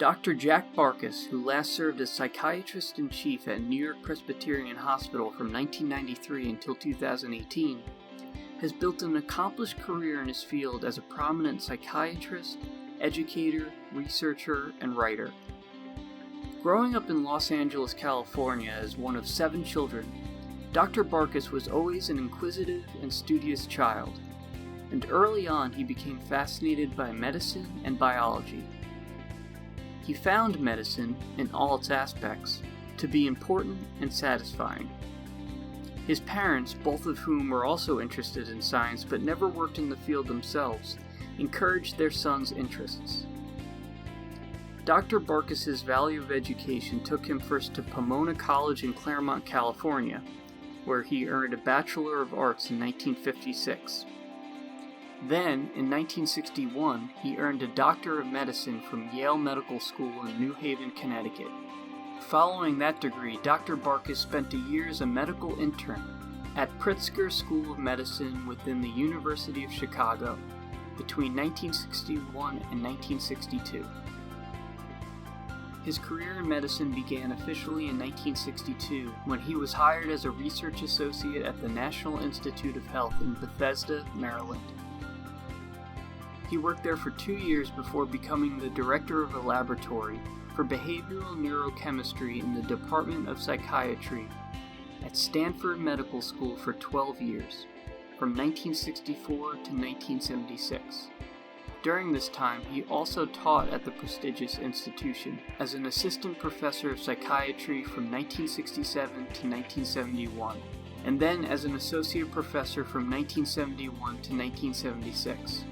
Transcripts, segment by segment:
Dr. Jack Barchas, who last served as psychiatrist-in-chief at NewYork-Presbyterian Hospital from 1993 until 2018, has built an accomplished career in his field as a prominent psychiatrist, educator, researcher, and writer. Growing up in Los Angeles, California as one of 7 children, Dr. Barchas was always an inquisitive and studious child, and early on he became fascinated by medicine and biology. He found medicine, in all its aspects, to be important and satisfying. His parents, both of whom were also interested in science but never worked in the field themselves, encouraged their son's interests. Dr. Barchas' value of education took him first to Pomona College in Claremont, California, where he earned a Bachelor of Arts in 1956. Then, in 1961, he earned a Doctor of Medicine from Yale Medical School in New Haven, Connecticut. Following that degree, Dr. Barchas spent a year as a medical intern at Pritzker School of Medicine within the University of Chicago between 1961 and 1962. His career in medicine began officially in 1962 when he was hired as a research associate at the National Institute of Health in Bethesda, Maryland. He worked there for 2 years before becoming the director of a laboratory for behavioral neurochemistry in the Department of Psychiatry at Stanford Medical School for 12 years, from 1964 to 1976. During this time, he also taught at the prestigious institution as an assistant professor of psychiatry from 1967 to 1971, and then as an associate professor from 1971 to 1976.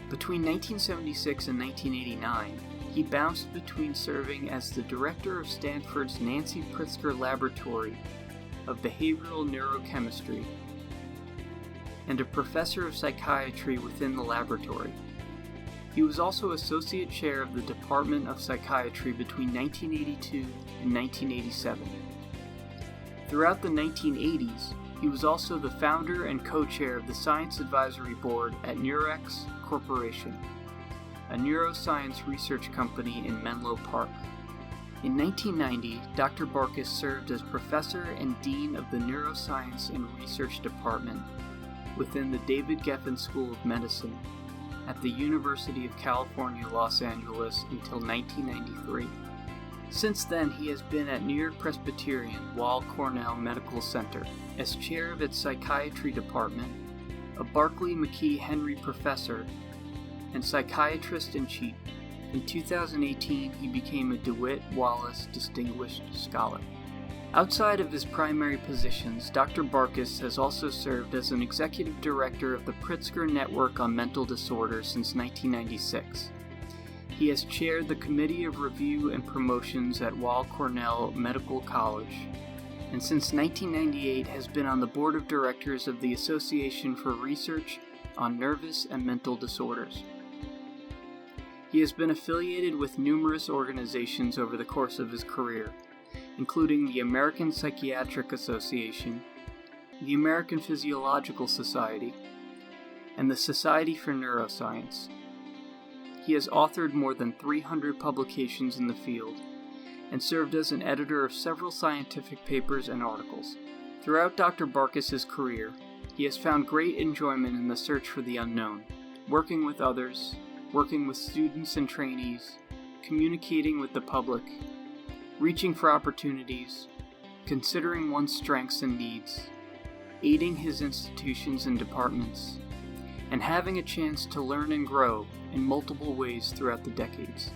Between 1976 and 1989, he bounced between serving as the director of Stanford's Nancy Pritzker Laboratory of Behavioral Neurochemistry and a professor of psychiatry within the laboratory. He was also associate chair of the Department of Psychiatry between 1982 and 1987. Throughout the 1980s, he was also the founder and co-chair of the Science Advisory Board at Neurex Corporation, a neuroscience research company in Menlo Park. In 1990, Dr. Barchas served as professor and dean of the Neuroscience and Research Department within the David Geffen School of Medicine at the University of California, Los Angeles until 1993. Since then, he has been at NewYork-Presbyterian Weill Cornell Medical Center as chair of its psychiatry department, a Barclay McKee Henry Professor, and psychiatrist-in-chief. In 2018, he became a DeWitt Wallace Distinguished Scholar. Outside of his primary positions, Dr. Barchas has also served as an executive director of the Pritzker Network on Mental Disorders since 1996. He has chaired the Committee of Review and Promotions at Weill Cornell Medical College, and since 1998 has been on the board of directors of the Association for Research on Nervous and Mental Disorders. He has been affiliated with numerous organizations over the course of his career, including the American Psychiatric Association, the American Physiological Society, and the Society for Neuroscience. He has authored more than 300 publications in the field, and served as an editor of several scientific papers and articles. Throughout Dr. Barchas' career, he has found great enjoyment in the search for the unknown, working with others, working with students and trainees, communicating with the public, reaching for opportunities, considering one's strengths and needs, aiding his institutions and departments, and having a chance to learn and grow in multiple ways throughout the decades.